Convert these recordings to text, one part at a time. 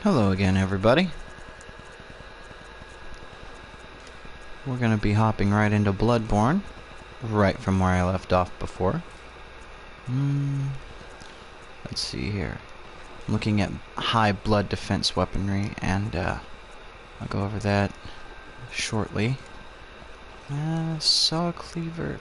Hello again, everybody. We're going to be hopping right into Bloodborne, right from where I left off before. Let's see here. I'm looking at high blood defense weaponry, and I'll go over that shortly. Saw cleaver.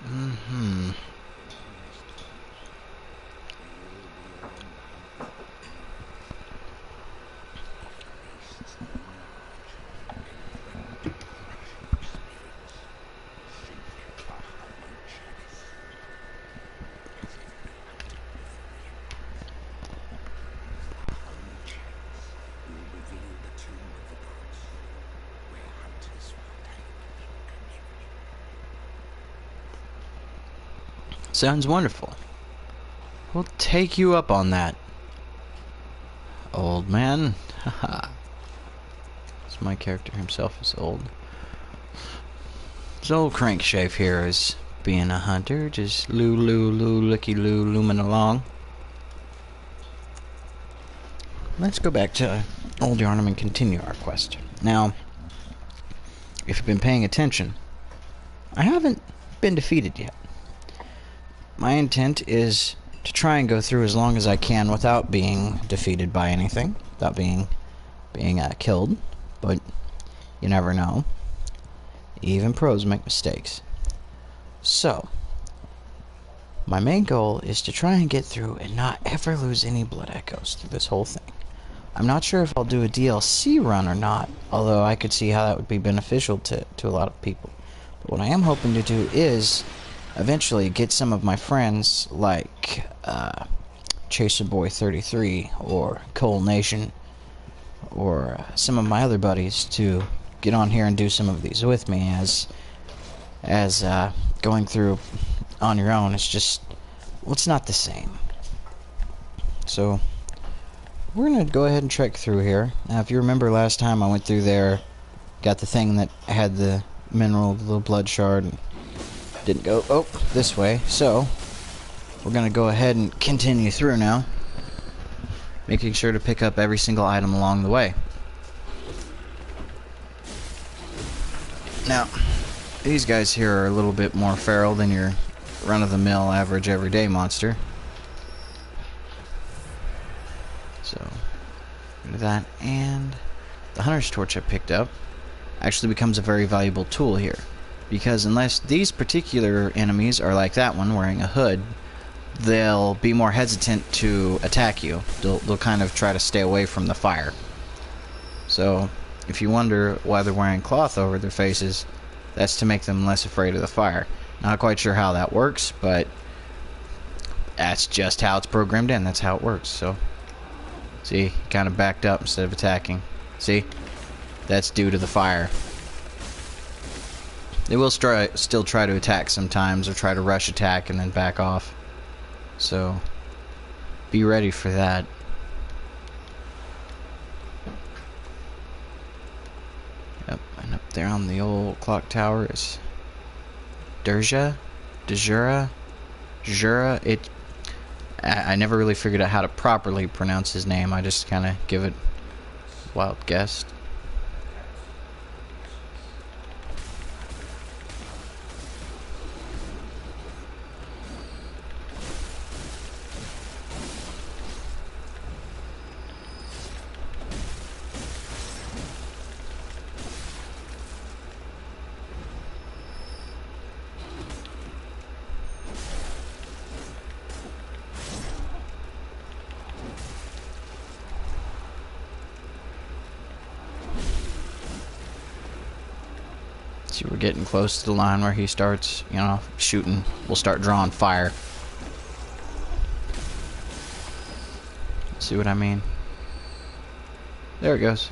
Sounds wonderful. We'll take you up on that, old man. Haha. So my character himself is old. This old crankshave here is being a hunter, just looking along. Let's go back to Old Yarnum and continue our quest. Now, if you've been paying attention, I haven't been defeated yet. My intent is to try and go through as long as I can without being defeated by anything, without being killed, but you never know. Even pros make mistakes. So, my main goal is to try and get through and not ever lose any blood echoes through this whole thing. I'm not sure if I'll do a DLC run or not, although I could see how that would be beneficial to a lot of people. But what I am hoping to do is eventually get some of my friends like Chaserboy33 or Cole Nation or some of my other buddies to get on here and do some of these with me, as going through on your own is just, well, it's not the same. So we're gonna go ahead and trek through here. Now, if you remember last time I went through there, got the thing that had the mineral, the little blood shard, and didn't go this way, so we're gonna go ahead and continue through now, making sure to pick up every single item along the way. Now, these guys here are a little bit more feral than your run-of-the-mill average everyday monster. So, rid of that, and the hunter's torch I picked up actually becomes a very valuable tool here. Because unless these particular enemies are like that one, wearing a hood, they'll be more hesitant to attack you. They'll kind of try to stay away from the fire. So, if you wonder why they're wearing cloth over their faces, that's to make them less afraid of the fire. Not quite sure how that works, but that's just how it's programmed in. That's how it works. So, see, he kind of backed up instead of attacking. See? That's due to the fire. They will still try to attack sometimes, or try to rush attack and then back off. So, be ready for that. Yep, and up there on the old clock tower is Jura. I never really figured out how to properly pronounce his name. I just kind of give it a wild guess. See, we're getting close to the line where he starts, shooting. We'll start drawing fire. See what I mean? There it goes.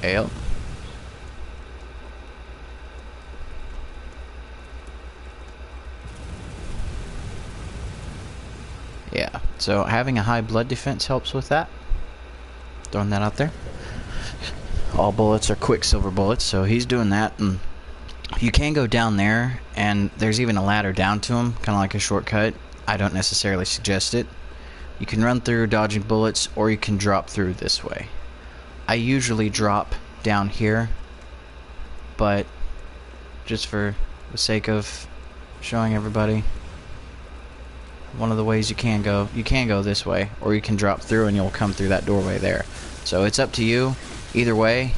Ale. Yeah, so having a high blood defense helps with that. Throwing that out there. All bullets are Quicksilver bullets, so he's doing that. And you can go down there, and there's even a ladder down to him, kind of like a shortcut. I don't necessarily suggest it. You can run through dodging bullets, or you can drop through this way. I usually drop down here, but just for the sake of showing everybody, one of the ways you can go this way, or you can drop through and you'll come through that doorway there. So it's up to you. Either way,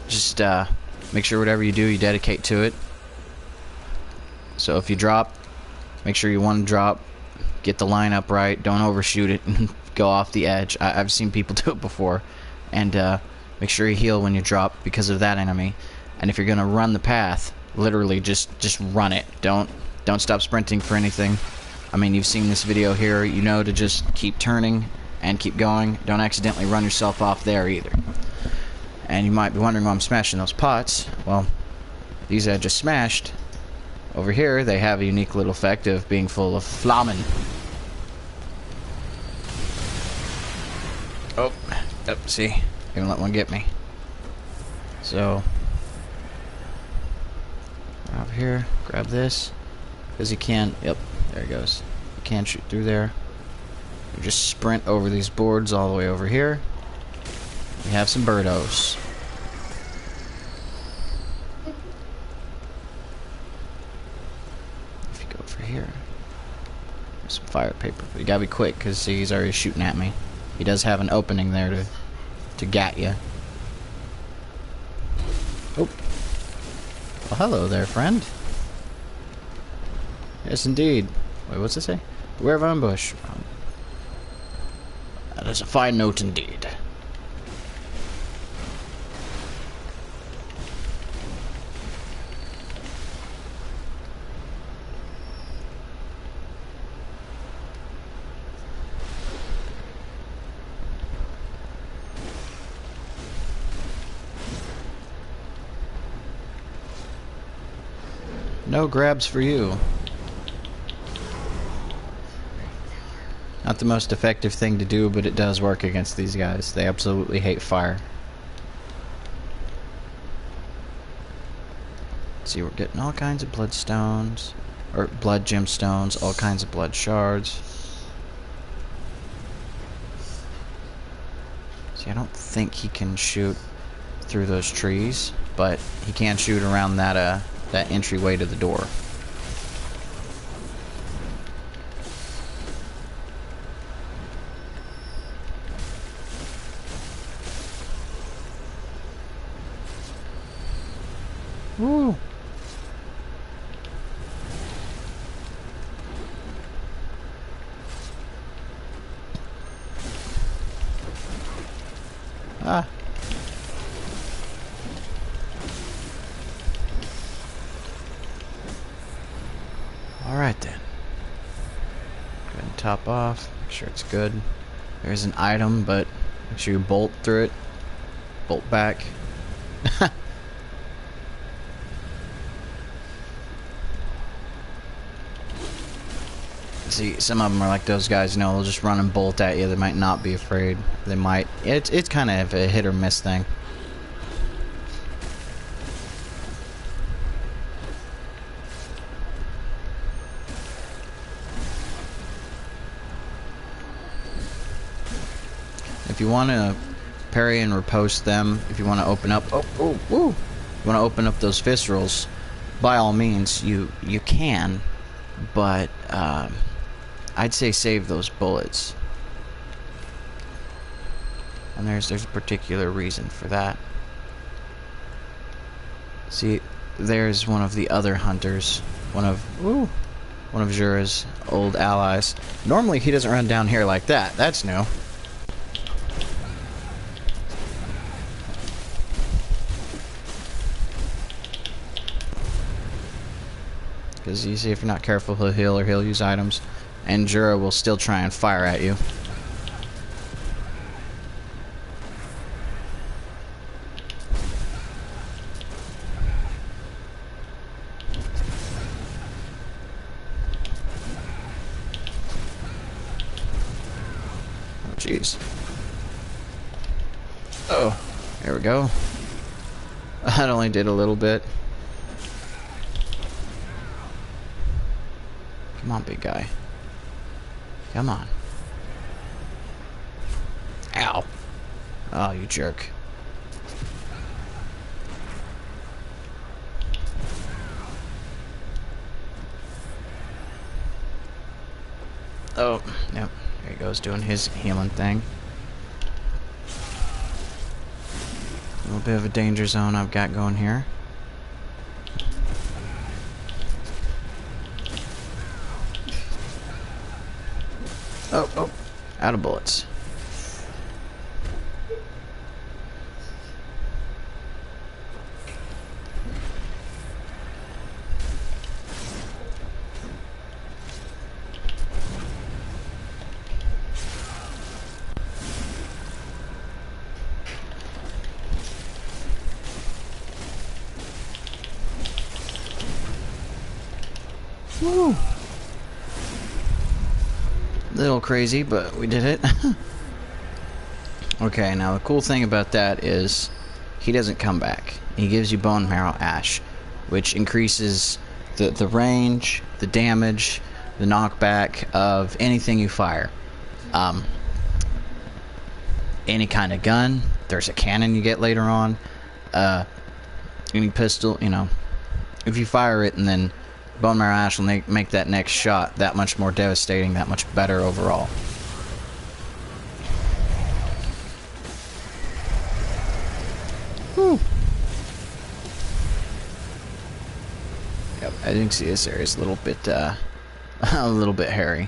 just make sure whatever you do, you dedicate to it. So if you drop, make sure you want to drop, get the line up right, don't overshoot it and go off the edge. I've seen people do it before. And make sure you heal when you drop because of that enemy. And if you're gonna run the path, literally just run it. Don't stop sprinting for anything. I mean, you've seen this video here, you know to just keep turning and keep going. Don't accidentally run yourself off there either. And you might be wondering why I'm smashing those pots. Well, these I just smashed. Over here, they have a unique little effect of being full of flammen. Oh, yep, see? Even let one get me. So, over here, grab this. Because you can, yep, there it goes. You can shoot through there. You just sprint over these boards all the way over here. We have some birdos. If you go over here, there's some fire paper. But you gotta be quick, because see, he's already shooting at me. He does have an opening there to gat you. Oh. Well, hello there, friend. Yes, indeed. Wait, what's it say? Beware of ambush. That is a fine note indeed. No grabs for you. Not the most effective thing to do, but it does work against these guys. They absolutely hate fire. See, we're getting all kinds of bloodstones, or blood gemstones, all kinds of blood shards. See, I don't think he can shoot through those trees, but he can shoot around that that entryway to the door. Woo! Ah. Alright then. Go ahead and top off. Make sure it's good. There's an item, but make sure you bolt through it. Bolt back. See, some of them are like those guys, you know, they'll just run and bolt at you. They might not be afraid. They might. It's kind of a hit or miss thing. If you want to parry and riposte them, if you want to open up, you want to open up those viscerals, by all means, you can, but I'd say save those bullets. And there's a particular reason for that. See, there's one of the other hunters, one of Jura's old allies. Normally he doesn't run down here like that. That's new. Because you see, if you're not careful, he'll heal or he'll use items. And Jura will still try and fire at you. Oh, jeez. Oh, there we go. That only did a little bit. Come on, big guy. Come on. Oh, you jerk. Oh, yep. There he goes, doing his healing thing. A little bit of a danger zone I've got going here. Oh, oh. Out of bullets. Woo! Little crazy, but we did it. Okay, now the cool thing about that is he doesn't come back. He gives you bone marrow ash, which increases the range, the damage, the knockback of anything you fire. Any kind of gun. There's a cannon you get later on. Any pistol, you know. If you fire it and then bone marrow ash will make that next shot that much more devastating, that much better overall. Whew. Yep, I think see this area's a little bit hairy. I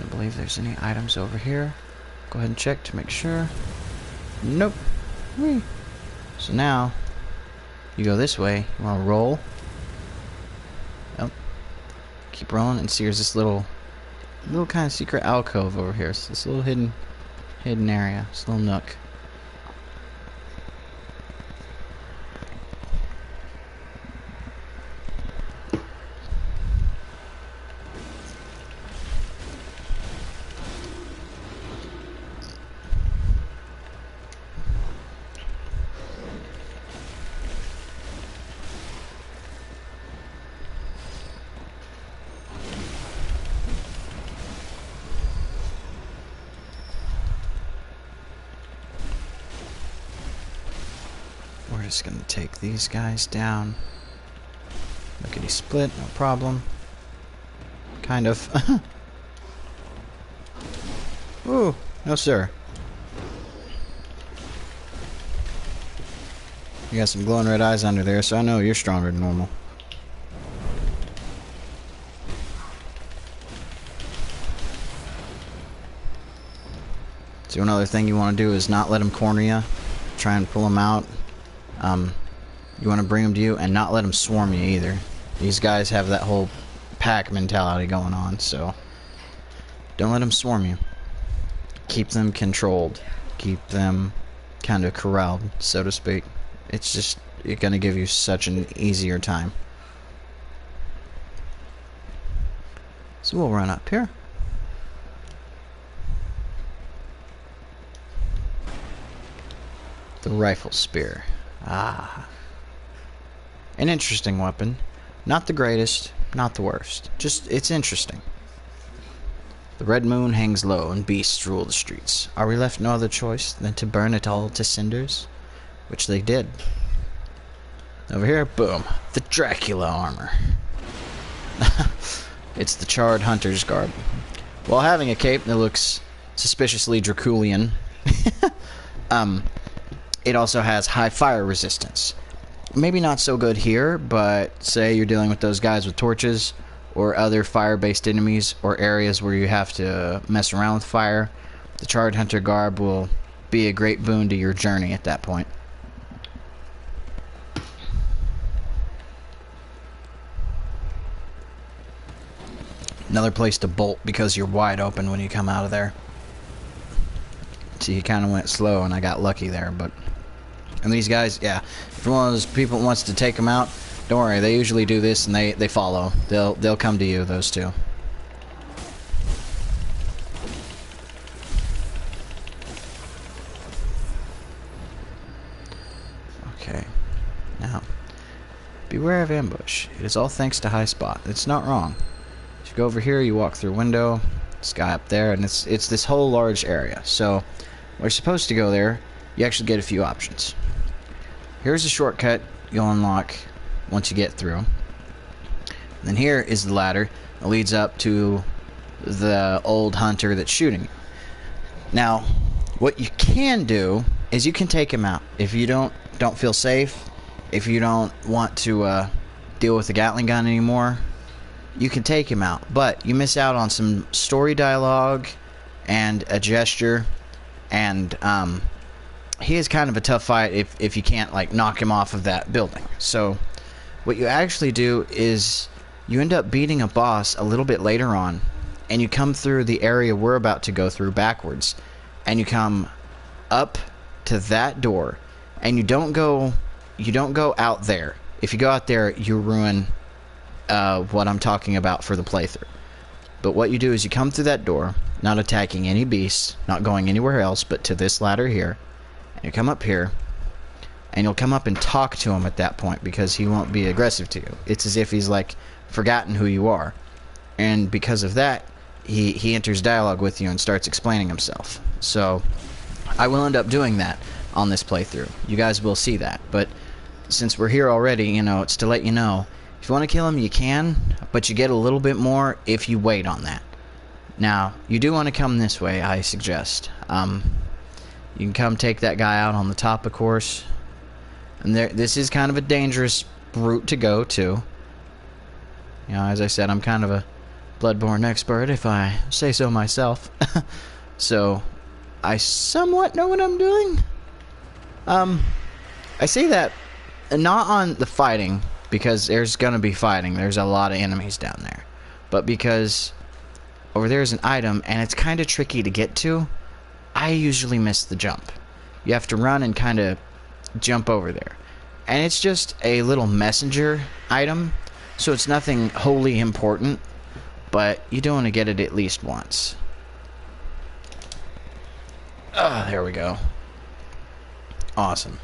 don't believe there's any items over here. Go ahead and check to make sure. Nope. Whee. So now you go this way. You want to roll. Yep. Keep rolling and see there's this little kind of secret alcove over here. It's this little hidden area. This little nook. We're just gonna take these guys down. Lickety split, no problem. Kind of. Ooh, no sir. You got some glowing red eyes under there, so I know you're stronger than normal. So another thing you want to do is not let them corner you. Try and pull them out. You want to bring them to you and not let them swarm you either. These guys have that whole pack mentality going on, so don't let them swarm you. Keep them controlled. Keep them kind of corralled, so to speak. It's going to give you such an easier time. So we'll run up here. The rifle spear. Ah. An interesting weapon. Not the greatest, not the worst. Just, it's interesting. The red moon hangs low and beasts rule the streets. Are we left no other choice than to burn it all to cinders? Which they did. Over here, boom. The Dracula armor. It's the charred hunter's garb. While having a cape that looks suspiciously Draculian, it also has high fire resistance. Maybe not so good here, but say you're dealing with those guys with torches or other fire-based enemies or areas where you have to mess around with fire, the Charred Hunter garb will be a great boon to your journey at that point. Another place to bolt because you're wide open when you come out of there. See, he kind of went slow and I got lucky there, but... And these guys, yeah, if you're one of those people that wants to take them out, don't worry, they usually do this and they follow. They'll come to you, those two. Okay. Now, beware of ambush. It is all thanks to High Spot. It's not wrong. If you go over here, you walk through a window, this guy up there, and it's this whole large area. So, we're supposed to go there, you actually get a few options. Here's a shortcut you'll unlock once you get through. And then here is the ladder that leads up to the old hunter that's shooting you. Now, what you can do is you can take him out. If you don't feel safe, if you don't want to deal with the Gatling gun anymore, you can take him out. But you miss out on some story dialogue and a gesture, and he is kind of a tough fight if you can't like knock him off of that building. So what you actually do is you end up beating a boss a little bit later on, and you come through the area we're about to go through backwards, and you come up to that door, and you don't go out there. If you go out there, you ruin what I'm talking about for the playthrough. But what you do is you come through that door, not attacking any beasts, not going anywhere else but to this ladder here, and you come up here, and you'll come up and talk to him at that point, because he won't be aggressive to you. It's as if he's like forgotten who you are, and because of that, he enters dialogue with you and starts explaining himself. So I will end up doing that on this playthrough. You guys will see that, but since we're here already, you know, it's to let you know, if you want to kill him, you can, but you get a little bit more if you wait on that. Now, you do want to come this way, I suggest. You can come take that guy out on the top, of course. And this is kind of a dangerous route to go, too. You know, as I said, I'm kind of a Bloodborne expert, if I say so myself. So, I somewhat know what I'm doing. I say that not on the fighting, because there's gonna be fighting. There's a lot of enemies down there. But because over there is an item, and it's kind of tricky to get to, I usually miss the jump. You have to run and kind of jump over there. And it's just a little messenger item, so it's nothing wholly important, but you do want to get it at least once. Ah, there we go. Awesome.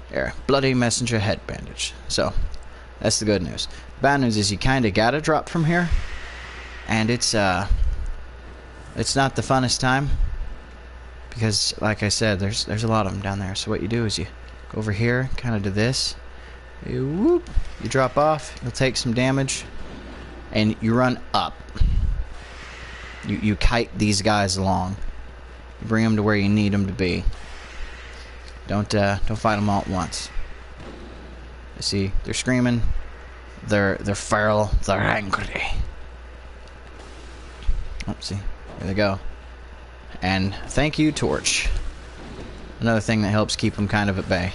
There, bloody messenger head bandage. So, that's the good news. Bad news is you kind of gotta drop from here, and it's not the funnest time, because, like I said, there's a lot of them down there. So what you do is you go over here, kind of to this, you drop off, you'll take some damage, and you run up. You kite these guys along. You bring them to where you need them to be. Don't fight them all at once. You see, they're screaming, they're feral, they're angry. Oh, see, there they go. And thank you, Torch. Another thing that helps keep them kind of at bay.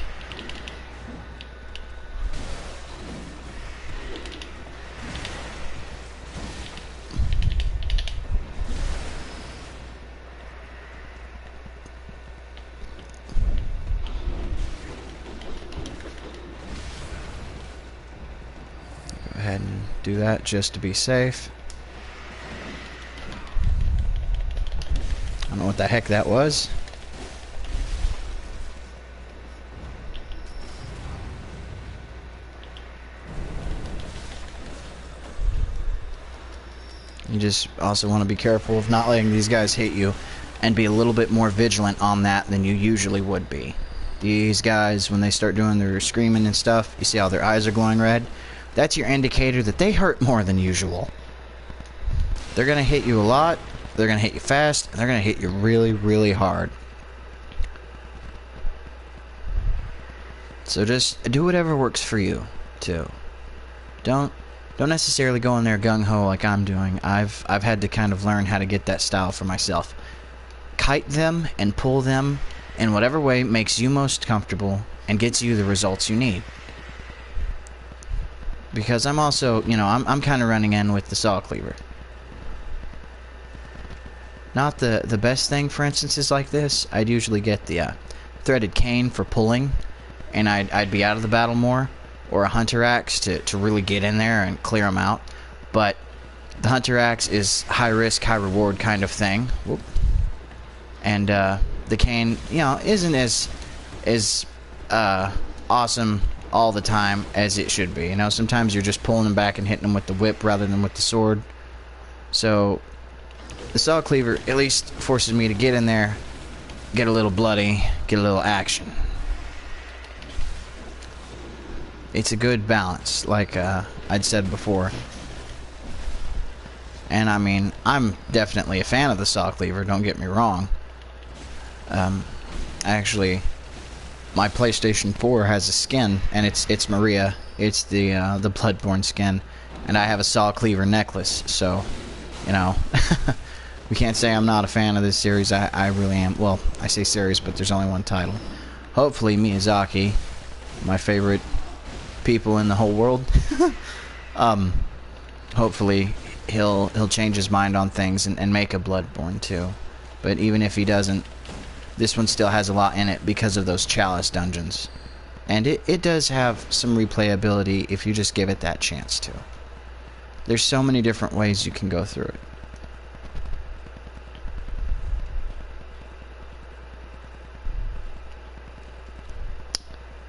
Go ahead and do that just to be safe. I don't know what the heck that was. You just also want to be careful of not letting these guys hit you, and be a little bit more vigilant on that than you usually would be. These guys, when they start doing their screaming and stuff, you see how their eyes are glowing red? That's your indicator that they hurt more than usual. They're going to hit you a lot, they're going to hit you fast, and they're going to hit you really, really hard. So just do whatever works for you, too. Don't necessarily go in there gung-ho like I'm doing. I've had to kind of learn how to get that style for myself. Kite them and pull them in whatever way makes you most comfortable and gets you the results you need. Because I'm also, you know, I'm kind of running in with the saw cleaver. Not the best thing for instances like this. I'd usually get the threaded cane for pulling, and I'd be out of the battle more, or a hunter axe to really get in there and clear them out. But the hunter axe is high risk, high reward kind of thing. Whoop. And the cane, you know, isn't as awesome all the time as it should be. You know, sometimes you're just pulling them back and hitting them with the whip rather than with the sword. So the saw cleaver at least forces me to get in there get a little bloody, get a little action. It's a good balance, like I'd said before. And I mean, I'm definitely a fan of the saw cleaver, don't get me wrong. Actually, my PlayStation 4 has a skin, and it's Maria. It's the Bloodborne skin, and I have a saw cleaver necklace, so, you know, we can't say I'm not a fan of this series. I really am. Well, I say series, but there's only one title. Hopefully Miyazaki, my favorite people in the whole world, hopefully he'll change his mind on things and make a Bloodborne too. But even if he doesn't, this one still has a lot in it because of those chalice dungeons. And it does have some replayability if you just give it that chance to. There's so many different ways you can go through it.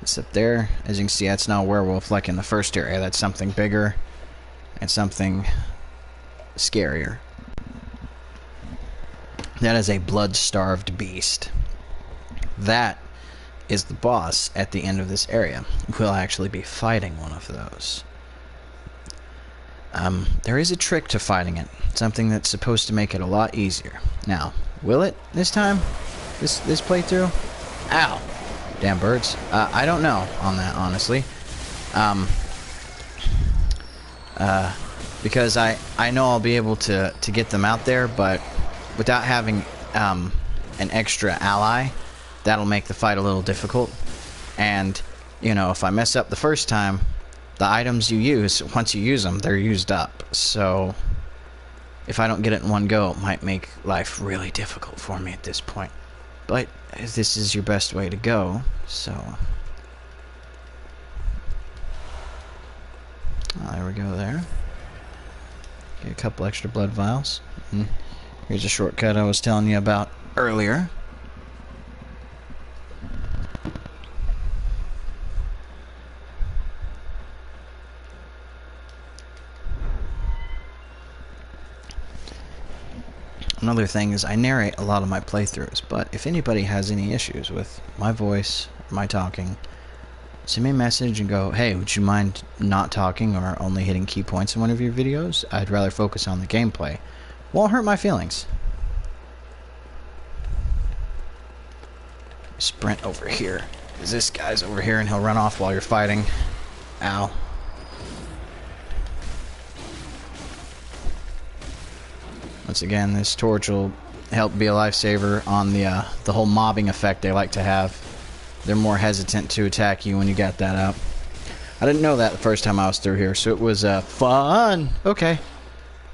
This up there, as you can see, that's not a werewolf like in the first area. That's something bigger and something scarier. That is a blood-starved beast. That is the boss at the end of this area. We'll actually be fighting one of those. There is a trick to fighting it. Something that's supposed to make it a lot easier. Now, will it this time? This playthrough? Ow! Damn birds. I don't know on that, honestly. Because I know I'll be able to get them out there, but without having an extra ally, that'll make the fight a little difficult. And, you know, if I mess up the first time, the items you use, once you use them, they're used up. So, if I don't get it in one go, it might make life really difficult for me at this point. But this is your best way to go, so... Oh, there we go there. Get a couple extra blood vials. And here's a shortcut I was telling you about earlier. Another thing is I narrate a lot of my playthroughs, but if anybody has any issues with my voice, or my talking, send me a message and go, hey, would you mind not talking or only hitting key points in one of your videos? I'd rather focus on the gameplay. Won't hurt my feelings. Sprint over here, because this guy's over here and he'll run off while you're fighting. Ow. Once again, this torch will help be a lifesaver on the whole mobbing effect they like to have. They're more hesitant to attack you when you got that up. I didn't know that the first time I was through here, so it was fun. Okay.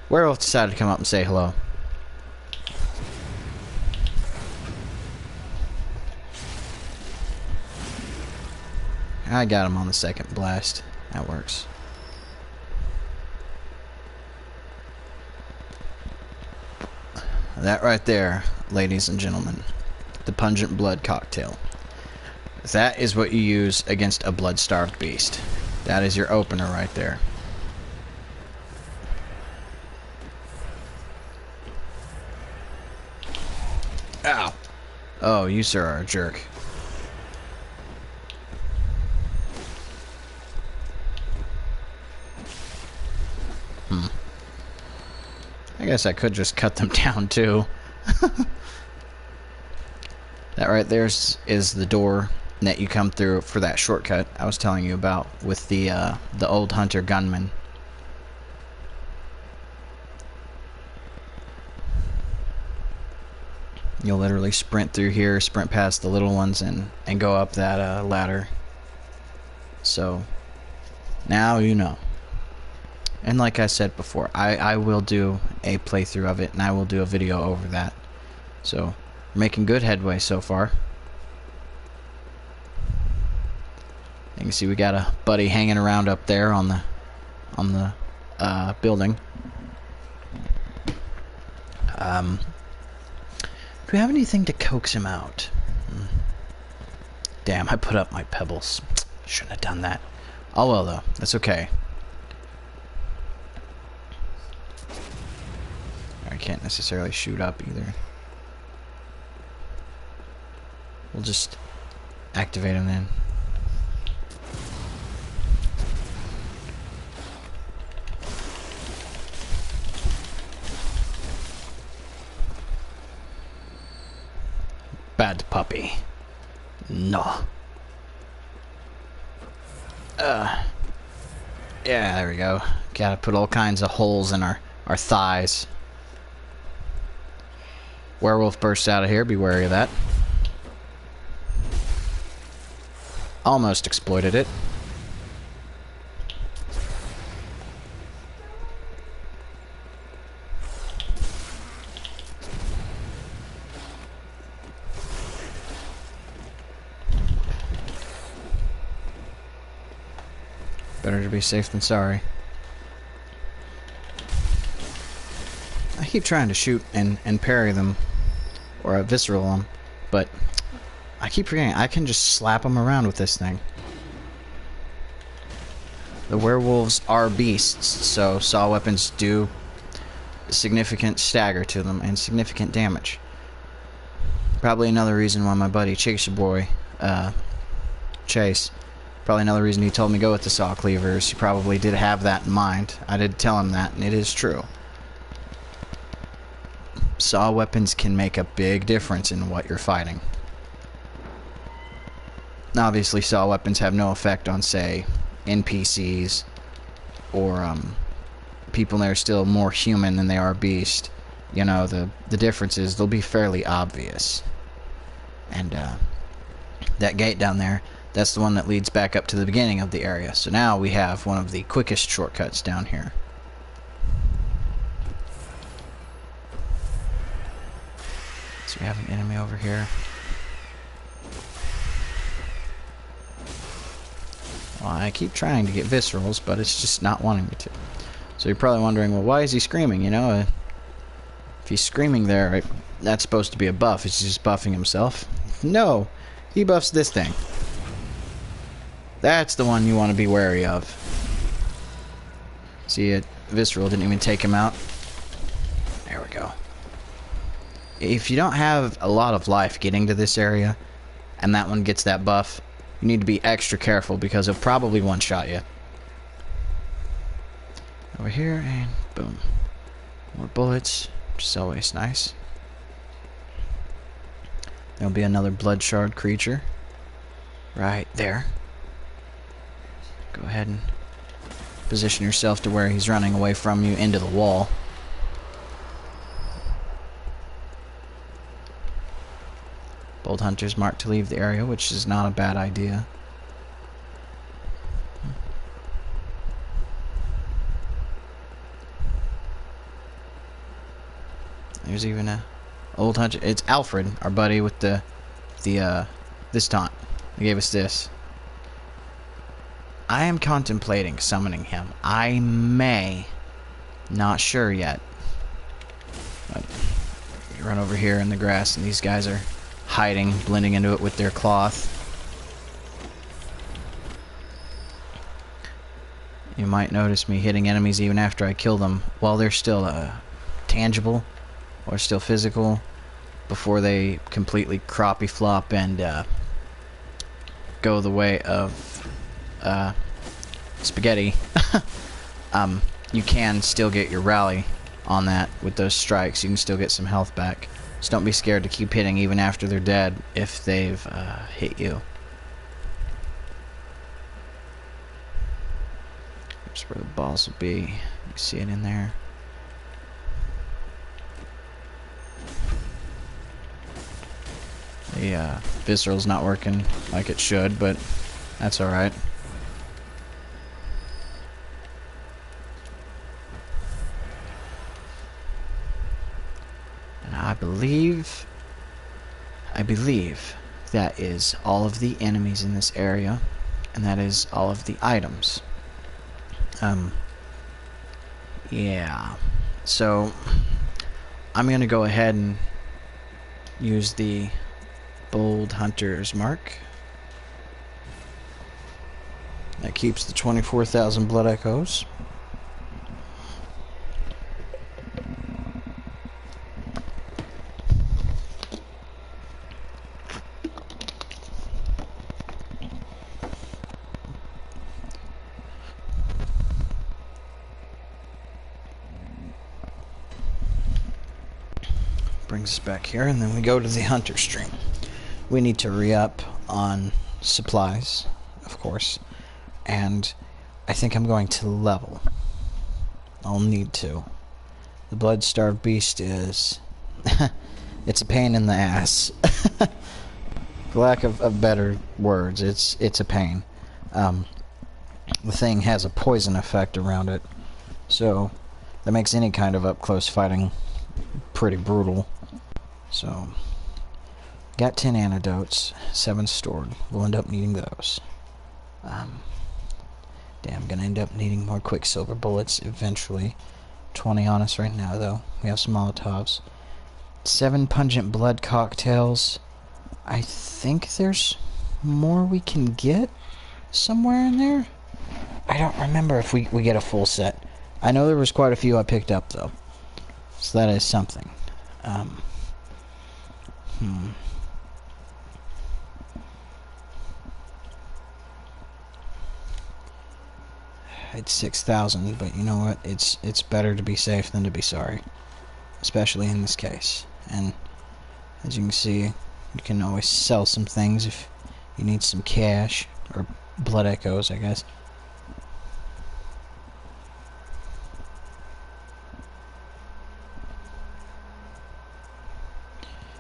Werewolf decided to come up and say hello. I got him on the second blast. That works. That right there, ladies and gentlemen, the pungent blood cocktail. That is what you use against a blood-starved beast. That is your opener right there. Ow! Oh, you sir are a jerk. I guess I could just cut them down too. That right there is the door that you come through for that shortcut I was telling you about with the old hunter gunman. You'll literally sprint through here, sprint past the little ones, and go up that ladder. So now you know. And like I said before, I will do a playthrough of it, and I will do a video over that. So, we're making good headway so far. You can see we got a buddy hanging around up there on the building. Do we have anything to coax him out? Damn, I put up my pebbles. Shouldn't have done that. Oh well, though. That's okay. I can't necessarily shoot up either. We'll just activate them then. Bad puppy. No. Yeah, there we go. Gotta put all kinds of holes in our thighs. Werewolf bursts out of here, be wary of that. Almost exploited it. Better to be safe than sorry. I keep trying to shoot and parry them, or visceral them, but I keep forgetting I can just slap them around with this thing. The werewolves are beasts, so saw weapons do significant stagger to them and significant damage. Probably another reason why my buddy Chase Boy, Chase, probably another reason he told me go with the saw cleavers. He probably did have that in mind. I did tell him that, and it is true. Saw weapons can make a big difference in what you're fighting. Obviously, saw weapons have no effect on, say, NPCs or people that are still more human than they are beast. You know, the differences, they'll be fairly obvious. And that gate down there, that's the one that leads back up to the beginning of the area. So now we have one of the quickest shortcuts down here. So we have an enemy over here. Well, I keep trying to get viscerals, but it's just not wanting me to. So you're probably wondering, well, why is he screaming? You know, if he's screaming there, right, that's supposed to be a buff. Is he just buffing himself? No, he buffs this thing. That's the one you want to be wary of. See, it visceral didn't even take him out. There we go. If you don't have a lot of life getting to this area, and that one gets that buff, you need to be extra careful because he'll probably one-shot you. Over here, and boom. More bullets, which is always nice. There'll be another blood shard creature. Right there. Go ahead and position yourself to where he's running away from you into the wall. Bold hunters marked to leave the area, which is not a bad idea. There's even a old hunter. It's Alfred, our buddy with this taunt. He gave us this. I am contemplating summoning him. I may. Not sure yet. But you run over here in the grass and these guys are hiding, blending into it with their cloth. You might notice me hitting enemies even after I kill them while they're still tangible or still physical before they completely crappie flop and go the way of spaghetti. You can still get your rally on that with those strikes. You can still get some health back. Just don't be scared to keep hitting even after they're dead if they've hit you. Here's where the boss will be. You see it in there. The visceral's not working like it should, but that's alright. And I believe that is all of the enemies in this area, and that is all of the items. Yeah. So I'm gonna go ahead and use the Bold Hunter's Mark. That keeps the 24,000 blood echoes. brings us back here, and then we go to the hunter stream. We need to re-up on supplies, of course, and I think I'm going to level. I'll need to. The blood-starved beast is... it's a pain in the ass. For lack of better words, it's a pain. The thing has a poison effect around it, so that makes any kind of up-close fighting pretty brutal. So, got 10 antidotes, 7 stored. We'll end up needing those. Damn, gonna end up needing more quicksilver bullets eventually. 20 on us right now, though. We have some Molotovs. 7 pungent blood cocktails. I think there's more we can get somewhere in there. I don't remember if we get a full set. I know there was quite a few I picked up, though. So that is something. It's 6,000, but you know what? It's better to be safe than to be sorry. Especially in this case. And as you can see, you can always sell some things if you need some cash. Or blood echoes, I guess.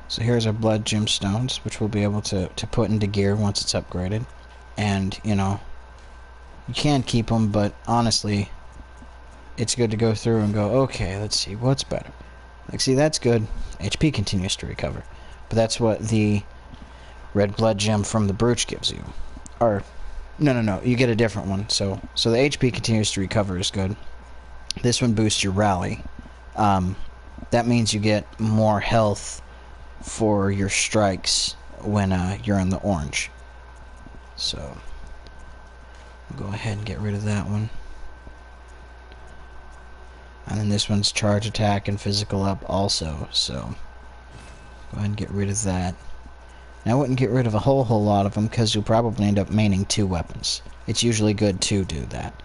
So here's our blood gemstones, which we'll be able to put into gear once it's upgraded. And, you know, you can keep them, but honestly, it's good to go through and go, okay, let's see, what's better? Like, see, that's good. HP continues to recover. But that's what the red blood gem from the brooch gives you. Or, no, you get a different one. So the HP continues to recover is good. This one boosts your rally. That means you get more health for your strikes when you're in the orange. So we'll go ahead and get rid of that one. And then this one's charge attack and physical up also, so go ahead and get rid of that. Now I wouldn't get rid of a whole lot of them because you'll probably end up maining 2 weapons. It's usually good to do that.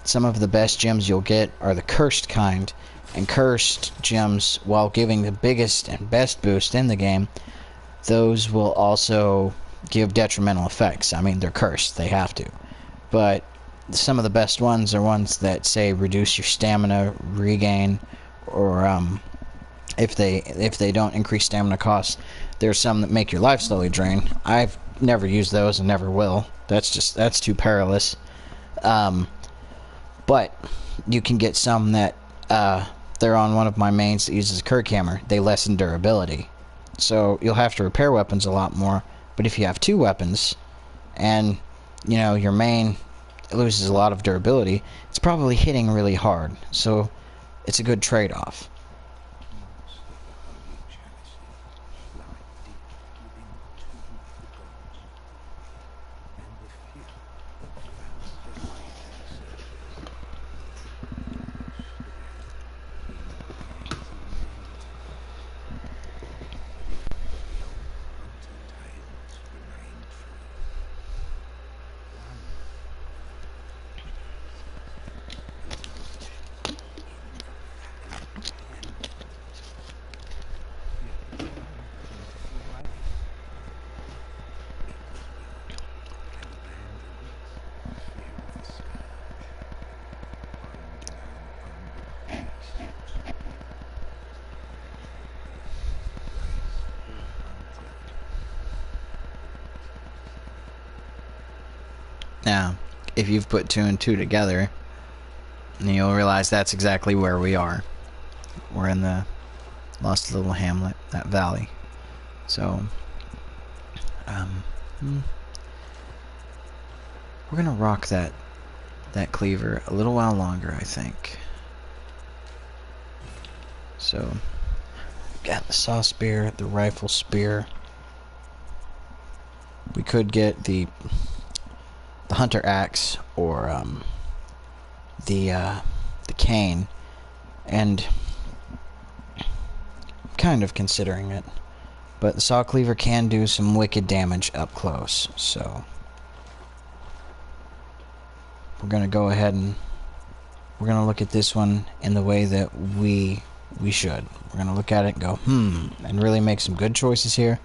Some of the best gems you'll get are the cursed kind, and cursed gems, while giving the biggest and best boost in the game, those will also give detrimental effects. I mean, they're cursed, they have to. But some of the best ones are ones that, say, reduce your stamina, regain, or if they don't increase stamina costs, there's some that make your life slowly drain. I've never used those and never will. That's too perilous. But you can get some that they're on one of my mains that uses Kirk Hammer. They lessen durability. So you'll have to repair weapons a lot more. But if you have 2 weapons, and you know your main loses a lot of durability, it's probably hitting really hard. So it's a good trade-off. Now, if you've put 2 and 2 together, you'll realize that's exactly where we are. We're in the Lost Little Hamlet, that valley. So, we're gonna rock that cleaver a little while longer, I think. So, got the saw spear, the rifle spear. We could get the hunter axe or the cane, and I'm kind of considering it, but the saw cleaver can do some wicked damage up close, so we're gonna go ahead and we're gonna look at this one in the way that we We should. We're gonna look at it and go, and really make some good choices here.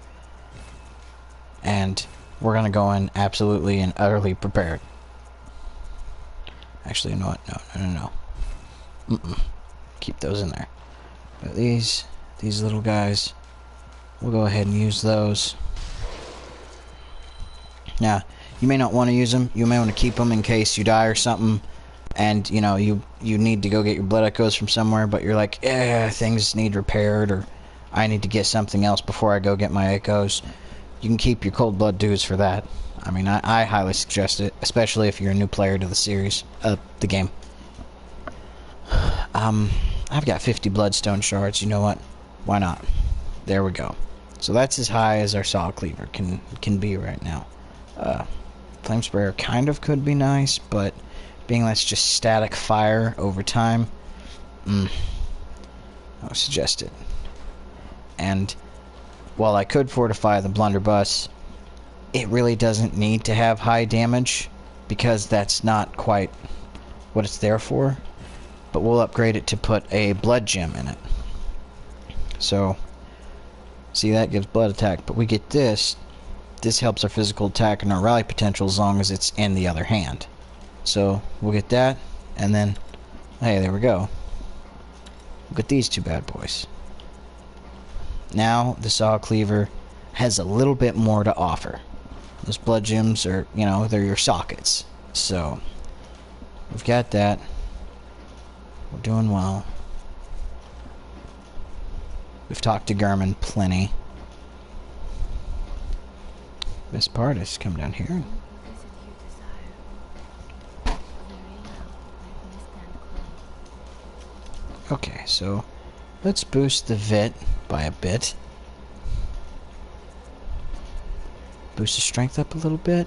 And we're gonna go in absolutely and utterly prepared. Actually, you know what? No. Keep those in there. But these little guys, we'll go ahead and use those. Now, you may not want to use them. You may want to keep them in case you die or something. And, you know, you need to go get your blood echoes from somewhere. But you're like, things need repaired. Or I need to get something else before I go get my echoes. You can keep your cold blood dues for that. I mean, I highly suggest it. Especially if you're a new player to the series. The game. I've got 50 bloodstone shards. You know what? Why not? There we go. So that's as high as our saw cleaver can be right now. Flame sprayer kind of could be nice, but being that's just static fire over time, I would suggest it. And while I could fortify the blunderbuss, it really doesn't need to have high damage because that's not quite what it's there for. But we'll upgrade it to put a blood gem in it. So, see, that gives blood attack, but we get this. This helps our physical attack and our rally potential as long as it's in the other hand. So, we'll get that, and then, hey, there we go. We'll get these two bad boys. Now, the saw cleaver has a little bit more to offer. Those blood gems are, you know, they're your sockets. So, we've got that. We're doing well. We've talked to Garmin plenty. Best part is come down here. Okay, so let's boost the VIT by a bit. Boost the strength up a little bit.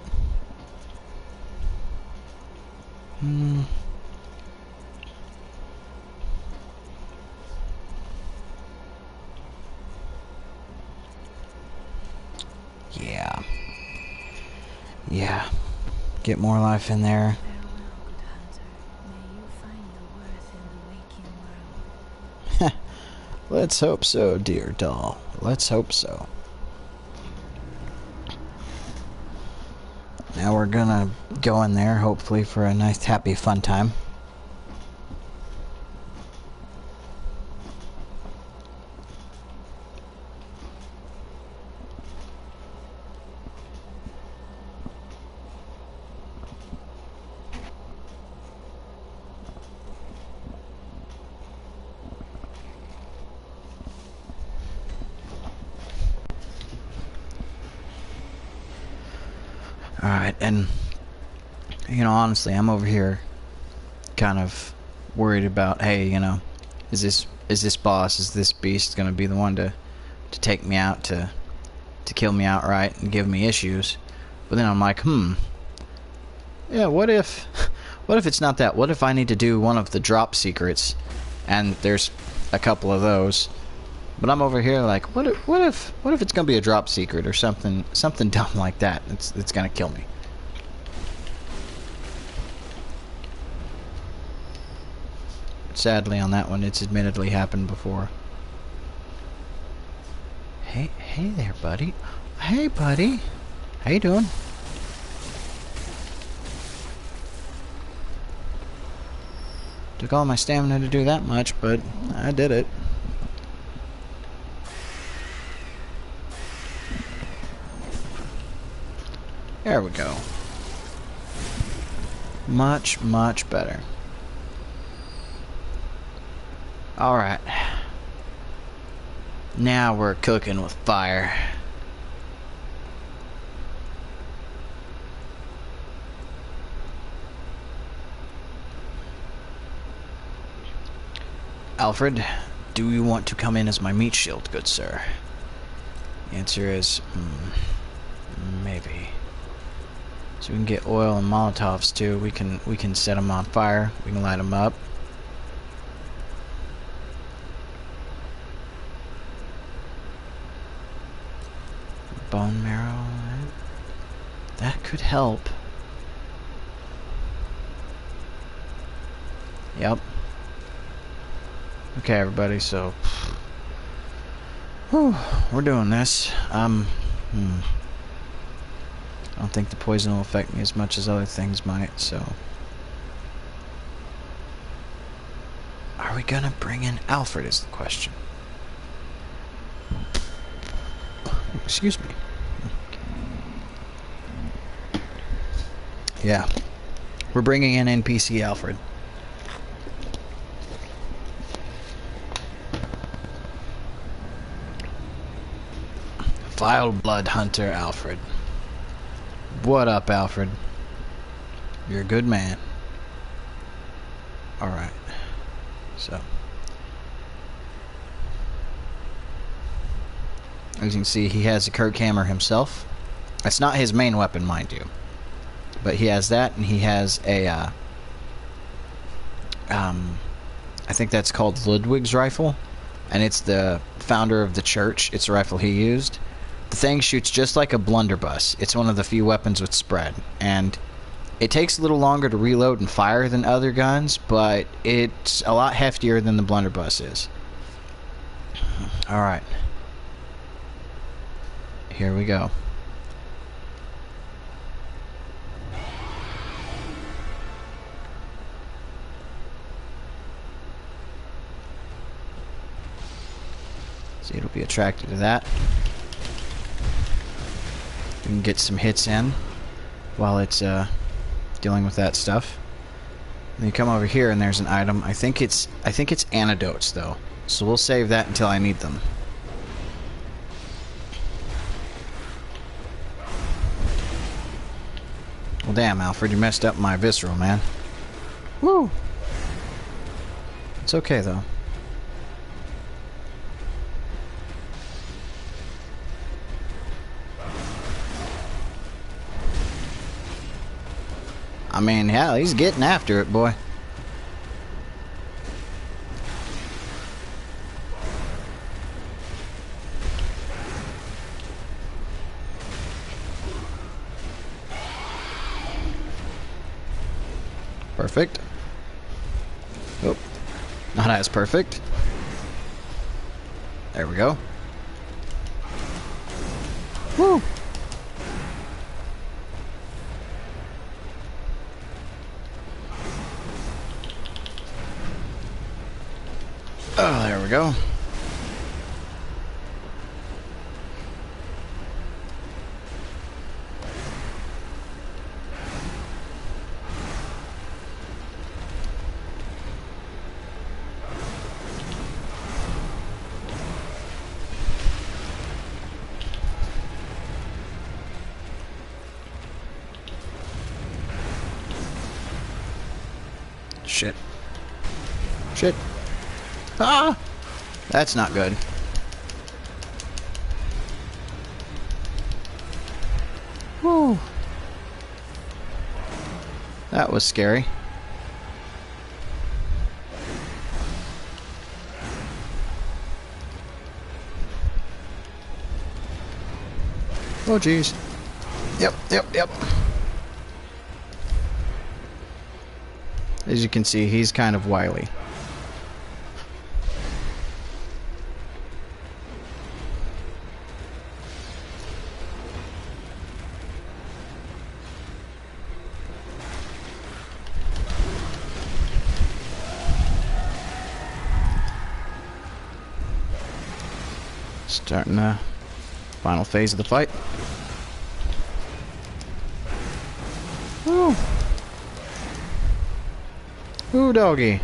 Yeah. Get more life in there. Let's hope so, dear doll. Let's hope so. Now we're gonna go in there, hopefully, for a nice, happy, fun time. Alright, and, you know, honestly, I'm over here kind of worried about, hey, you know, is this boss, is this beast gonna be the one to take me out, to kill me outright and give me issues? But then I'm like, yeah, what if it's not that? What if I need to do one of the drop secrets, and there's a couple of those, but I'm over here like, what if it's gonna be a drop secret or something dumb like that? It's gonna kill me. Sadly, on that one, it's admittedly happened before. Hey there, buddy. Hey, buddy. How you doing? Took all my stamina to do that much, but I did it. There we go. Much, much better. Alright. Now we're cooking with fire. Alfred, do you want to come in as my meat shield, good sir? The answer is, maybe. So we can get oil and Molotovs too. We can set them on fire. We can light them up. Bone marrow. That could help. Yep. Okay, everybody, so... Whew, we're doing this. I don't think the poison will affect me as much as other things might, so... Are we gonna bring in Alfred is the question. Excuse me. Yeah. We're bringing in NPC Alfred. Vile Blood Hunter Alfred. What up, Alfred? You're a good man. Alright. So. As you can see, he has a Kirk hammer himself. It's not his main weapon, mind you. But he has that, and he has a, I think that's called Ludwig's rifle. And it's the founder of the church. It's the rifle he used. The thing shoots just like a blunderbuss. It's one of the few weapons with spread. And it takes a little longer to reload and fire than other guns, but it's a lot heftier than the blunderbuss is. Alright. Here we go. See, it'll be attracted to that. We can get some hits in while it's dealing with that stuff. And you come over here and there's an item. I think it's antidotes though. So we'll save that until I need them. Well, damn, Alfred, you messed up my visceral, man. Woo! It's okay though. I mean, hell, he's getting after it, boy. Perfect. Oh, not as perfect. There we go. Woo! Oh, there we go. Shit. Shit. Ah! That's not good. Whew. That was scary. Oh, jeez. Yep. As you can see, he's kind of wily. Starting the final phase of the fight. Ooh. Ooh, doggy.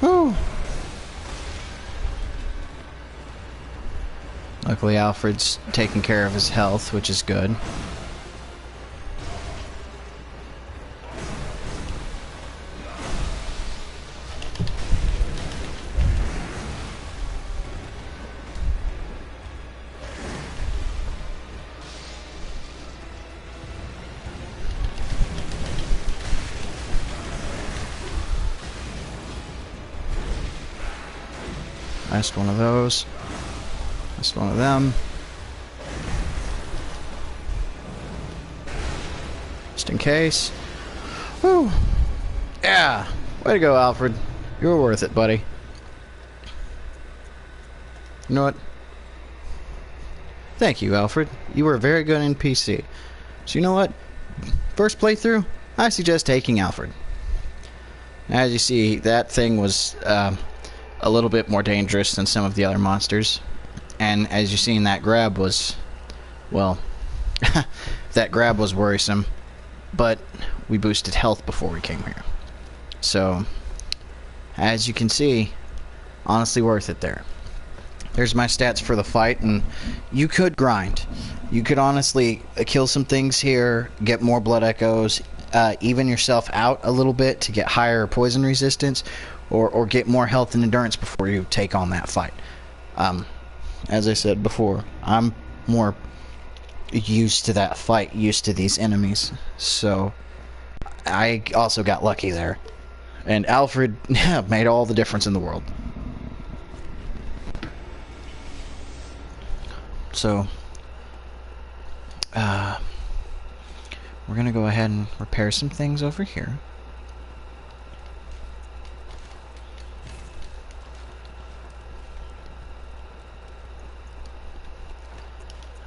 Ooh. Luckily, Alfred's taking care of his health, which is good. Last one of those. Last one of them. Just in case. Whew. Yeah. Way to go, Alfred. You were worth it, buddy. You know what? Thank you, Alfred. You were a very good NPC. So you know what? First playthrough, I suggest taking Alfred. As you see, that thing was a little bit more dangerous than some of the other monsters. And as you've seen, that grab was, well, that grab was worrisome. But we boosted health before we came here. So, as you can see, honestly worth it there. There's my stats for the fight, and you could grind. You could honestly kill some things here, get more blood echoes, even yourself out a little bit to get higher poison resistance, or get more health and endurance before you take on that fight. As I said before, I'm more used to that fight, used to these enemies, so I also got lucky there. And Alfred made all the difference in the world. So, we're gonna go ahead and repair some things over here.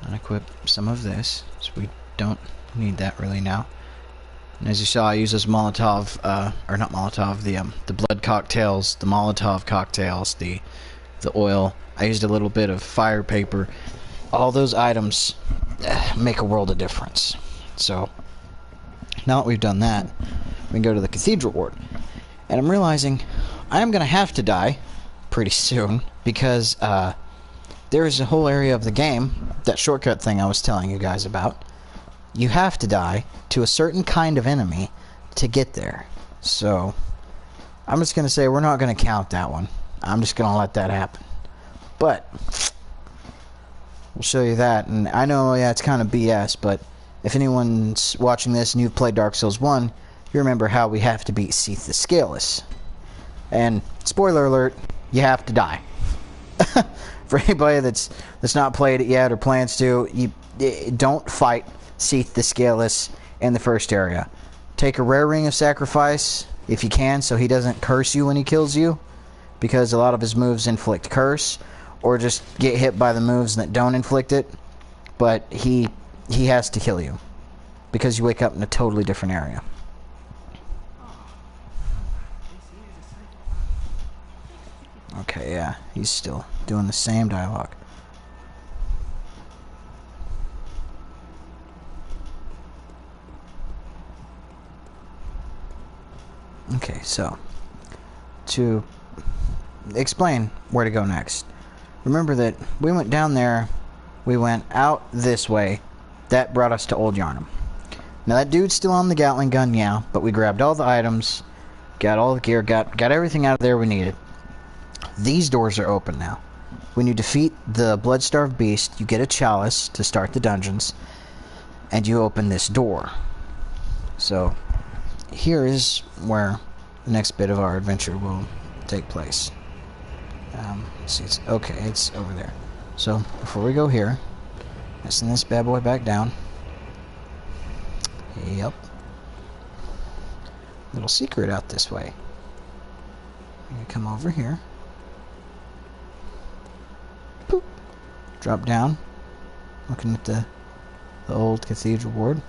Unequip some of this, so we don't need that really now. And as you saw, I use this Molotov, or not Molotov, the blood cocktails, the Molotov cocktails, the oil. I used a little bit of fire paper. All those items make a world of difference. So, now that we've done that, we can go to the Cathedral Ward. And I'm realizing I am going to have to die pretty soon, because there is a whole area of the game, that shortcut thing I was telling you guys about. You have to die to a certain kind of enemy to get there. So, I'm just going to say we're not going to count that one. I'm just going to let that happen. But we'll show you that. And I know, yeah, it's kind of BS, but if anyone's watching this and you've played Dark Souls 1, you remember how we have to beat Seath the Scaleless. And, spoiler alert, you have to die. For anybody that's not played it yet or plans to, you don't fight Seath the Scaleless in the first area. Take a rare ring of sacrifice, if you can, so he doesn't curse you when he kills you, because a lot of his moves inflict curse, or just get hit by the moves that don't inflict it. But he has to kill you, because you wake up in a totally different area. Okay, yeah, he's still doing the same dialogue. Okay, so to explain where to go next, remember that we went down there, we went out this way, that brought us to Old Yarnum. Now that dude's still on the Gatling gun, yeah, but we grabbed all the items, got all the gear, got everything out of there we needed. These doors are open now. When you defeat the blood-starved beast, you get a chalice to start the dungeons, and you open this door. So, here is where the next bit of our adventure will take place. Let's see, it's over there. So, before we go here, let's send this bad boy back down. Yep. Little secret out this way. I'm gonna come over here. Boop. Drop down. Looking at the old Cathedral Ward.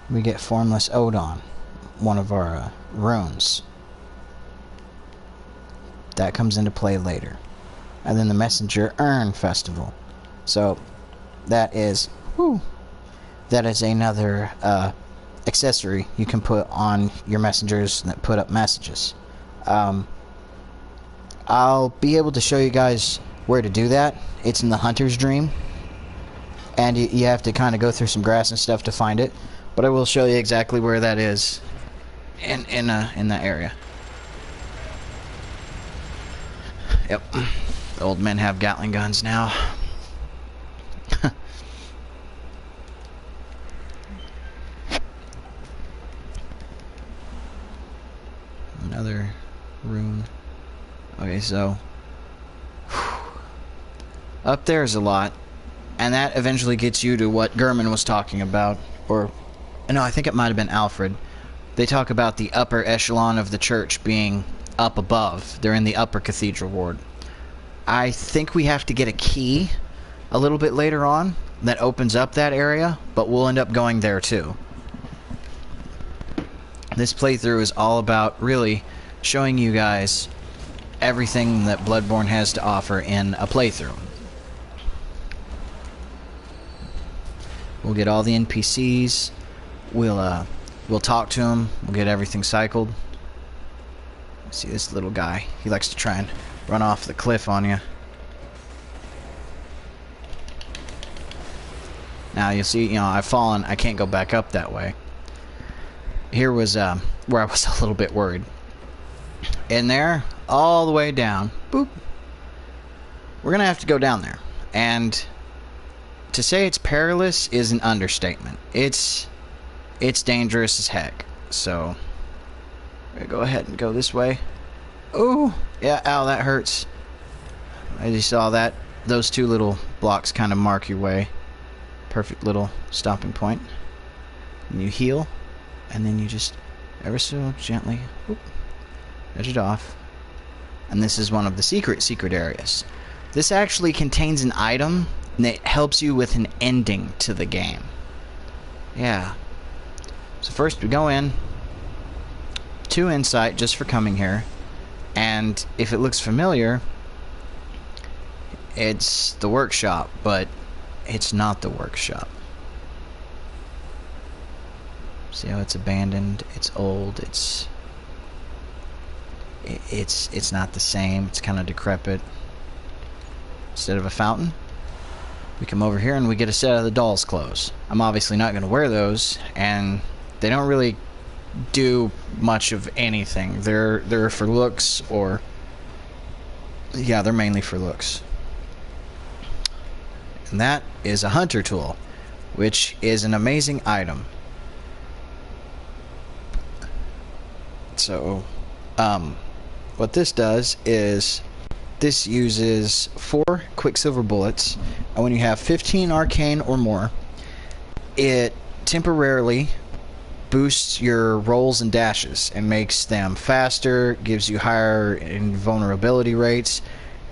We get Formless Odon, one of our runes. That comes into play later. And then the Messenger Urn Festival. So, that is another accessory you can put on your messengers that put up messages. I'll be able to show you guys where to do that. It's in the Hunter's Dream, and you have to kind of go through some grass and stuff to find it. But I will show you exactly where that is in that area. Yep, the old men have Gatling guns now. Another rune. Okay, so up there is a lot. And that eventually gets you to what Gurman was talking about. Or, no, I think it might have been Alfred. They talk about the upper echelon of the church being up above. They're in the upper cathedral ward. I think we have to get a key a little bit later on that opens up that area, but we'll end up going there too. This playthrough is all about really showing you guys everything that Bloodborne has to offer in a playthrough. We'll get all the NPCs. We'll talk to them. We'll get everything cycled. See this little guy. He likes to try and run off the cliff on you. Now you'll see, you know, I've fallen. I can't go back up that way. Here was where I was a little bit worried. In there, all the way down. Boop. We're gonna have to go down there. And to say it's perilous is an understatement. It's dangerous as heck. So I'm gonna go ahead and go this way. Oh, yeah, ow, that hurts. As you saw that, those two little blocks kind of mark your way. Perfect little stopping point. And you heal, and then you just ever so gently whoop, edge it off. And this is one of the secret areas. This actually contains an item that helps you with an ending to the game. Yeah. So first we go in. 2 insight just for coming here. And if it looks familiar, it's the workshop, but it's not the workshop. See how it's abandoned, it's old, it's not the same, it's kind of decrepit. Instead of a fountain, we come over here and we get a set of the doll's clothes. I'm obviously not going to wear those, and they don't really do much of anything. They're for looks, or yeah, they're mainly for looks. And that is a hunter tool, which is an amazing item. So what this does is this uses 4 quicksilver bullets, and when you have 15 arcane or more, it temporarily boosts your rolls and dashes and makes them faster, gives you higher invulnerability rates,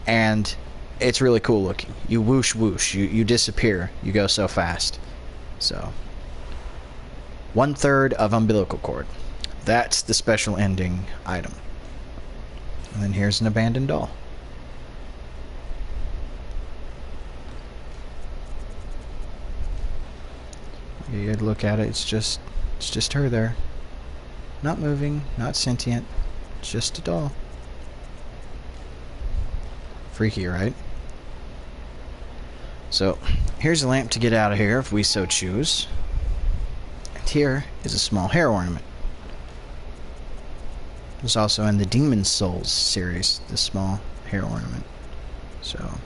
and it's really cool looking. You whoosh whoosh, you disappear, you go so fast. So 1/3 of umbilical cord. That's the special ending item. And then here's an abandoned doll. You'd look at it, it's just her there. Not moving, not sentient, just a doll. Freaky, right? So, here's a lamp to get out of here if we so choose. And here is a small hair ornament. It was also in the Demon Souls series, the small hair ornament. So,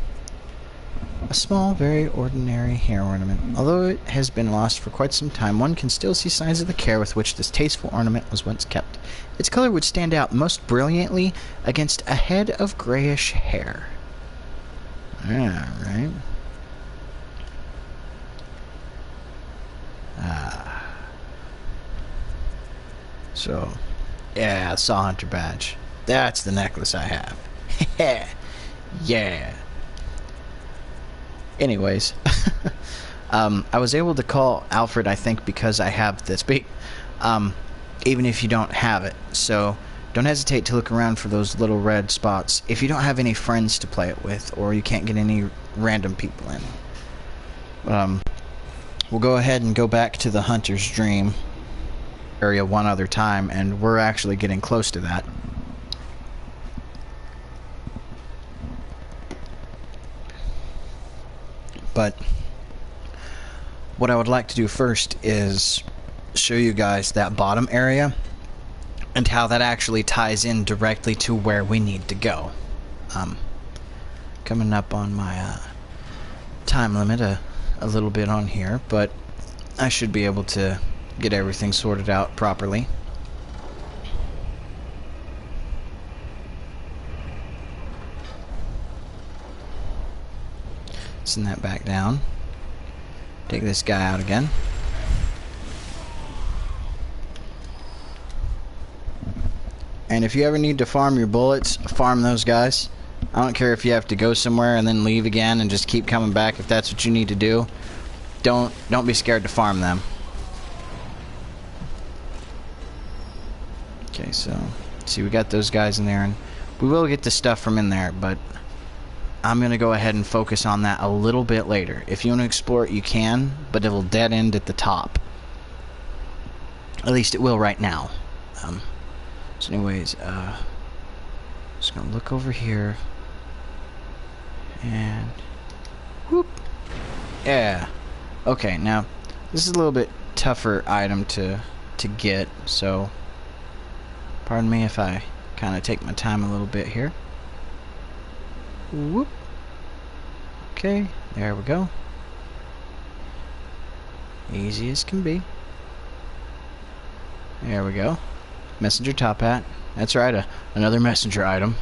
a small, very ordinary hair ornament. Although it has been lost for quite some time, one can still see signs of the care with which this tasteful ornament was once kept. Its color would stand out most brilliantly against a head of grayish hair. Alright. So, yeah, Saw Hunter badge. That's the necklace I have. Yeah. Anyways, I was able to call Alfred, I think, because I have this big, even if you don't have it. So don't hesitate to look around for those little red spots if you don't have any friends to play it with, or you can't get any random people in. We'll go ahead and go back to the Hunter's Dream area one other time, and we're actually getting close to that. But what I would like to do first is show you guys that bottom area and how that actually ties in directly to where we need to go. Coming up on my time limit a little bit on here, but I should be able to get everything sorted out properly. Send that back down. Take this guy out again. And if you ever need to farm your bullets, farm those guys. I don't care if you have to go somewhere and then leave again and just keep coming back if that's what you need to do. Don't be scared to farm them. Okay, so see, we got those guys in there, and we will get the stuff from in there, but I'm gonna go ahead and focus on that a little bit later. If you want to explore it, you can, but it'll dead end at the top. At least it will right now. So anyways, just gonna look over here, and whoop, yeah. Okay, now this is a little bit tougher item to get, so pardon me if I kind of take my time a little bit here. Whoop. Okay, there we go. Easy as can be. There we go. Messenger top hat. That's right, another messenger item.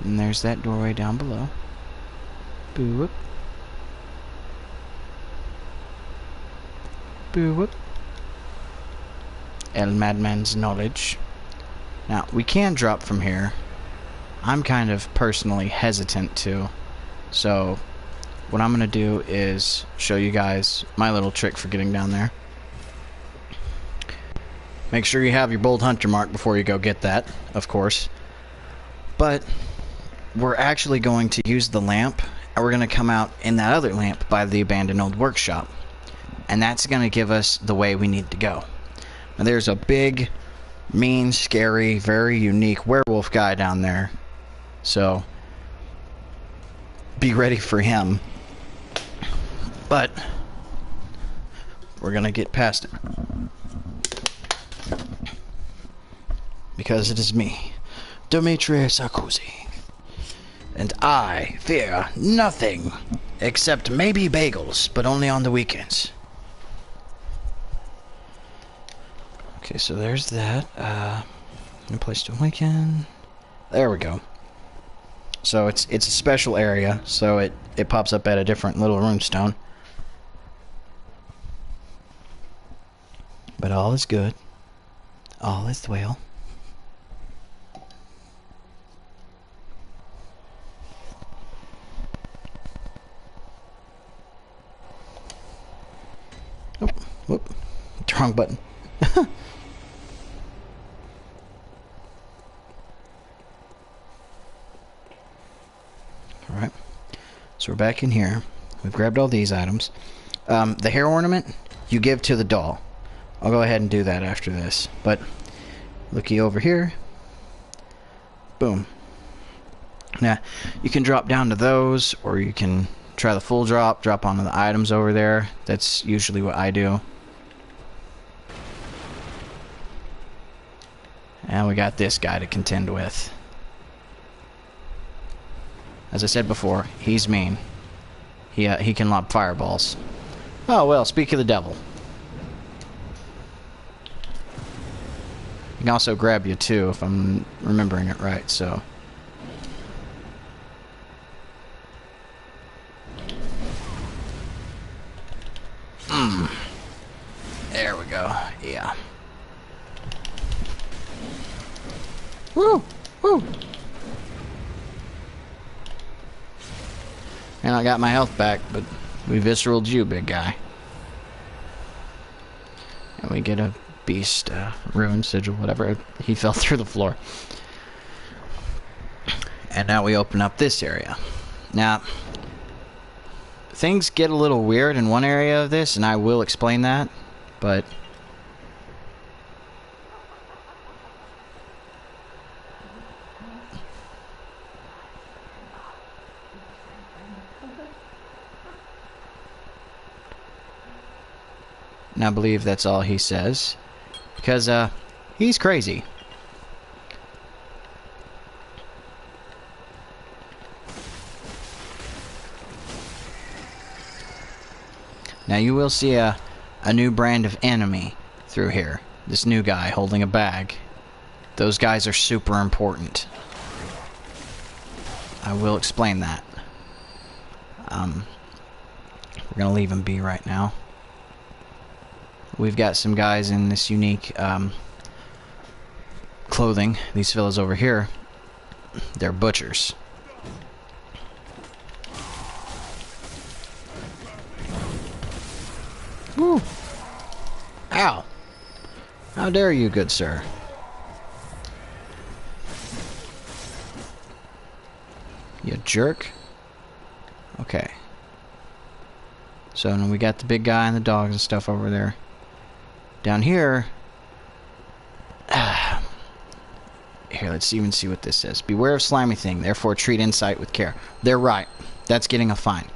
And there's that doorway down below. Boo-whoop. Boo-whoop. El Madman's knowledge. Now, we can drop from here. I'm kind of personally hesitant to. So, what I'm going to do is show you guys my little trick for getting down there. Make sure you have your bold hunter mark before you go get that, of course. But we're actually going to use the lamp, and we're going to come out in that other lamp by the abandoned old workshop. And that's going to give us the way we need to go. Now there's a big, mean, scary, very unique werewolf guy down there. So be ready for him. But we're going to get past it. Because it is me, Demetrius Sarkozy, and I fear nothing except maybe bagels, but only on the weekends. Okay, so there's that. No place to awaken. There we go. So it's a special area, so it pops up at a different little runestone. But all is good. All is well. Oh, whoop. Wrong button. Alright. So we're back in here. We've grabbed all these items. The hair ornament, you give to the doll. I'll go ahead and do that after this. But, looky over here. Boom. Now, you can drop down to those, or you can try the full drop onto the items over there. That's usually what I do. And we got this guy to contend with. As I said before, he's mean. He can lob fireballs. Oh well, speak of the devil. He can also grab you too, if I'm remembering it right, so. There we go. Yeah. Woo! Woo! And I got my health back, but we visceraled you, big guy. And we get a beast, rune, sigil, whatever. He fell through the floor. And now we open up this area. Now, things get a little weird in one area of this, and I will explain that, but and I believe that's all he says, because he's crazy. Now you will see a new brand of enemy through here. This new guy holding a bag. Those guys are super important. I will explain that. We're gonna leave him be right now. We've got some guys in this unique clothing. These fellas over here, they're butchers. Woo! Ow! How dare you, good sir? You jerk. Okay. So then we got the big guy and the dogs and stuff over there. Down here... Here, let's even see what this says. Beware of slimy thing, therefore treat insight with care. They're right. That's getting a fine.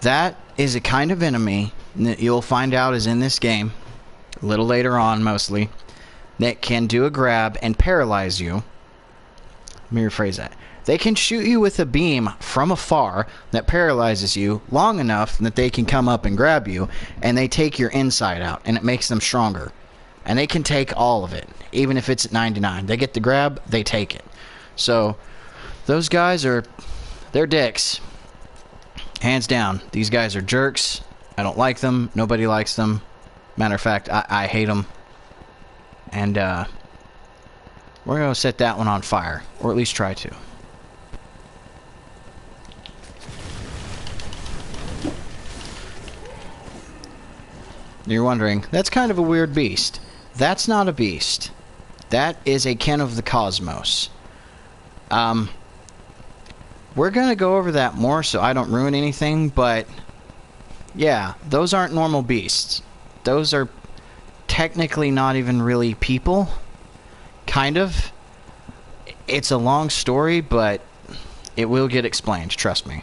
That is a kind of enemy that you'll find out is in this game, a little later on mostly, that can do a grab and paralyze you. Let me rephrase that. They can shoot you with a beam from afar that paralyzes you long enough that they can come up and grab you, and they take your inside out, and it makes them stronger. And they can take all of it, even if it's at 99. They get the grab, they take it. So, those guys are... they're dicks. Hands down. These guys are jerks. I don't like them. Nobody likes them. Matter of fact, I hate them. And, we're going to set that one on fire. Or at least try to. You're wondering, that's kind of a weird beast. That's not a beast. That is a kin of the cosmos. We're going to go over that more so I don't ruin anything, but yeah, those aren't normal beasts. Those are technically not even really people. Kind of. It's a long story, but it will get explained, trust me.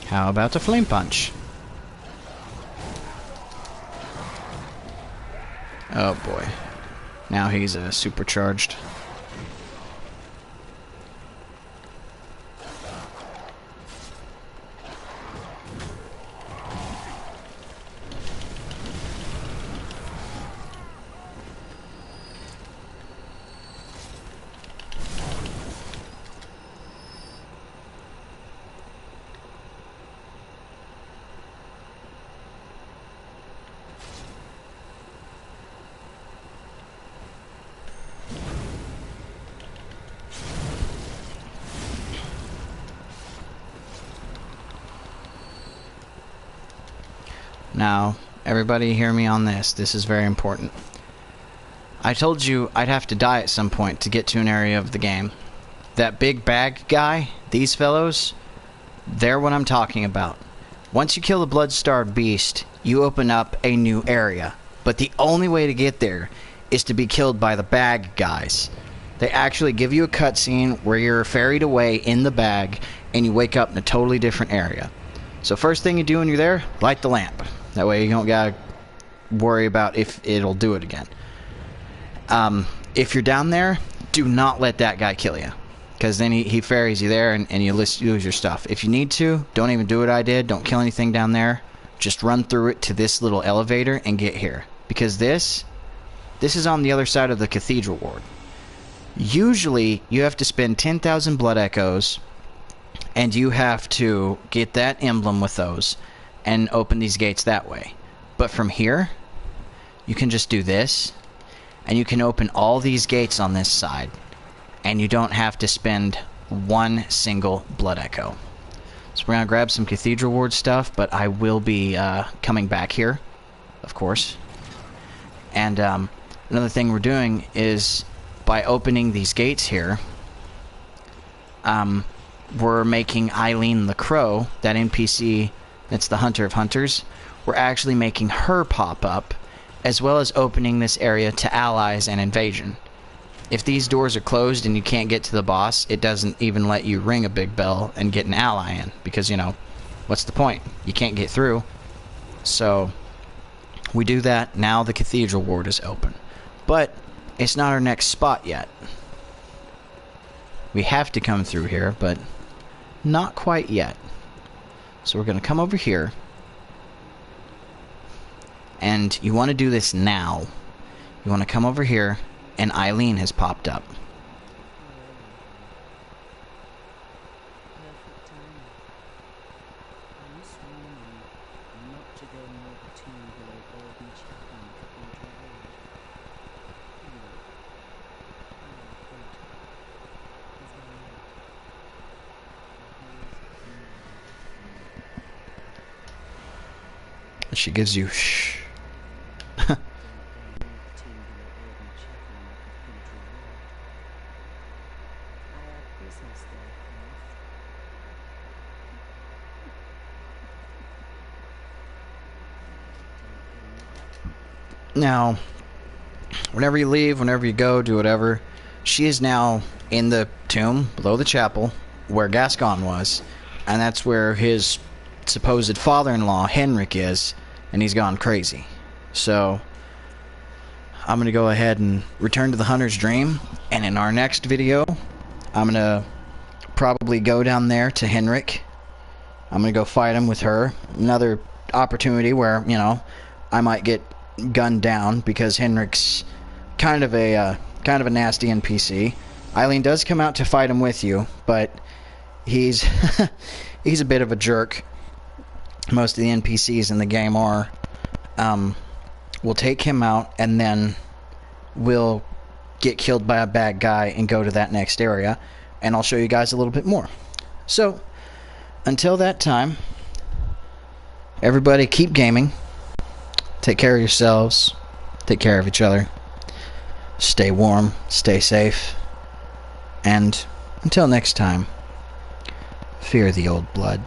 How about a flame punch? Oh boy. Now he's supercharged. Now, everybody hear me on this. This is very important. I told you I'd have to die at some point to get to an area of the game. That big bag guy, these fellows, they're what I'm talking about. Once you kill the blood-starved beast, you open up a new area. But the only way to get there is to be killed by the bag guys. They actually give you a cutscene where you're ferried away in the bag and you wake up in a totally different area. So first thing you do when you're there, light the lamp. That way you don't gotta worry about if it'll do it again. If you're down there, do not let that guy kill you. Because then he ferries you there and you lose your stuff. If you need to, don't even do what I did. Don't kill anything down there. Just run through it to this little elevator and get here. Because this is on the other side of the cathedral ward. Usually, you have to spend 10,000 blood echoes, and you have to get that emblem with those and open these gates that way. But from here, you can just do this, and you can open all these gates on this side, and you don't have to spend one single blood echo. So we're going to grab some Cathedral Ward stuff, but I will be coming back here, of course. And another thing we're doing is, by opening these gates here, we're making Eileen the Crow, that NPC that's the Hunter of Hunters, we're actually making her pop up, as well as opening this area to allies and invasion. If these doors are closed and you can't get to the boss, it doesn't even let you ring a big bell and get an ally in, because, you know, what's the point? You can't get through. So, we do that. Now the Cathedral Ward is open. But, it's not our next spot yet. We have to come through here, but not quite yet. So we're going to come over here. And you want to do this now. You want to come over here, and Eileen has popped up. She gives you shh. Now, whenever you leave, whenever you go, do whatever, she is now in the tomb below the chapel where Gascon was, and that's where his supposed father-in-law, Henrik, is, and he's gone crazy. So, I'm going to go ahead and return to the Hunter's Dream, and in our next video, I'm going to probably go down there to Henrik. I'm going to go fight him with her. Another opportunity where, you know, I might get gunned down because Henrik's kind of a nasty NPC. Eileen does come out to fight him with you, but he's he's a bit of a jerk. Most of the NPCs in the game are. We'll take him out, and then we'll get killed by a bad guy and go to that next area, and I'll show you guys a little bit more. So, until that time, everybody keep gaming. Take care of yourselves. Take care of each other. Stay warm. Stay safe. And until next time, fear the old blood.